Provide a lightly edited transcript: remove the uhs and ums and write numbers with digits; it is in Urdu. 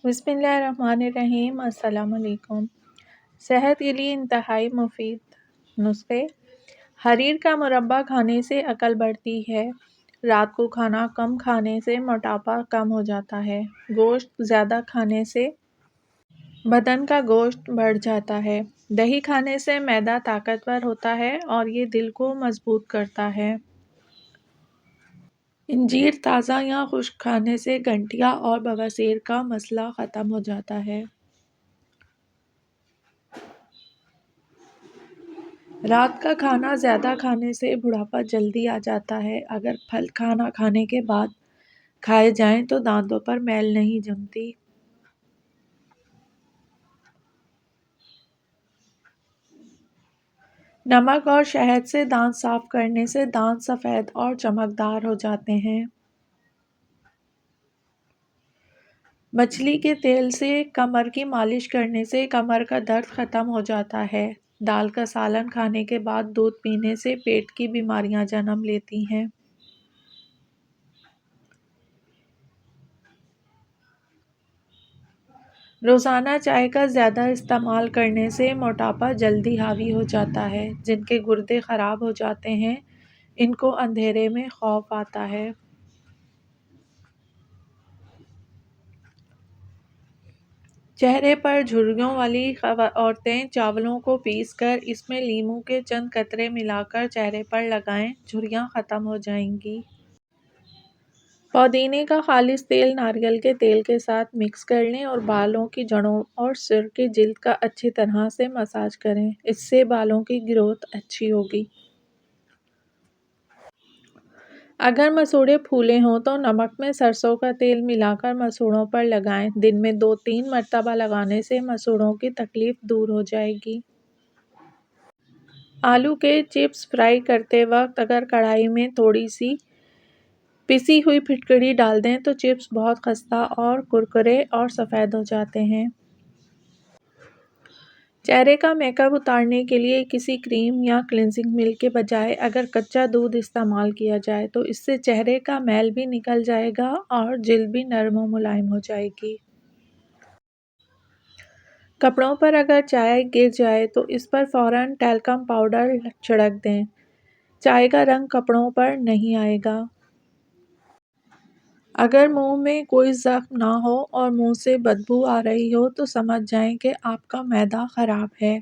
بسم اللہ الرحمن الرحیم۔ السلام علیکم۔ صحت کے لیے انتہائی مفید نسخے۔ حریر کا مربع کھانے سے عقل بڑھتی ہے۔ رات کو کھانا کم کھانے سے موٹاپا کم ہو جاتا ہے۔ گوشت زیادہ کھانے سے بدن کا گوشت بڑھ جاتا ہے۔ دہی کھانے سے معدہ طاقتور ہوتا ہے اور یہ دل کو مضبوط کرتا ہے۔ انجیر تازہ یا خشک کھانے سے گٹھیا اور بواسیر کا مسئلہ ختم ہو جاتا ہے۔ رات کا کھانا زیادہ کھانے سے بڑھاپا جلدی آ جاتا ہے۔ اگر پھل کھانا کھانے کے بعد کھائے جائیں تو دانتوں پر میل نہیں جمتی۔ نمک اور شہد سے دانت صاف کرنے سے دانت سفید اور چمکدار ہو جاتے ہیں۔ مچھلی کے تیل سے کمر کی مالش کرنے سے کمر کا درد ختم ہو جاتا ہے۔ دال کا سالن کھانے کے بعد دودھ پینے سے پیٹ کی بیماریاں جنم لیتی ہیں۔ روزانہ چائے کا زیادہ استعمال کرنے سے موٹاپا جلدی حاوی ہو جاتا ہے۔ جن کے گردے خراب ہو جاتے ہیں ان کو اندھیرے میں خوف آتا ہے۔ چہرے پر جھریوں والی عورتیں چاولوں کو پیس کر اس میں لیموں کے چند قطرے ملا کر چہرے پر لگائیں، جھریاں ختم ہو جائیں گی۔ پودینے کا خالص تیل ناریل کے تیل کے ساتھ مکس کر لیں اور بالوں کی جڑوں اور سر کی جلد کا اچھی طرح سے مساج کریں۔ اس سے بالوں کی گروتھ اچھی ہوگی۔ اگر مسوڑھے پھولے ہوں تو نمک میں سرسوں کا تیل ملا کر مسوڑھوں پر لگائیں۔ دن میں 2-3 مرتبہ لگانے سے مسوڑھوں کی تکلیف دور ہو جائے گی۔ آلو کے چپس فرائی کرتے وقت اگر کڑھائی میں تھوڑی سی پسی ہوئی پھٹکری ڈال دیں تو چپس بہت خستہ اور کرکرے اور سفید ہو جاتے ہیں۔ چہرے کا میک اپ اتارنے کے لیے کسی کریم یا کلینزنگ ملک کے بجائے اگر کچا دودھ استعمال کیا جائے تو اس سے چہرے کا میل بھی نکل جائے گا اور جلد بھی نرم و ملائم ہو جائے گی۔ کپڑوں پر اگر چائے گر جائے تو اس پر فوراً ٹیلکم پاؤڈر چھڑک دیں۔ چائے کا رنگ کپڑوں پر نہیں آئے گا۔ اگر منہ میں کوئی زخم نہ ہو اور منہ سے بدبو آ رہی ہو تو سمجھ جائیں کہ آپ کا معدہ خراب ہے۔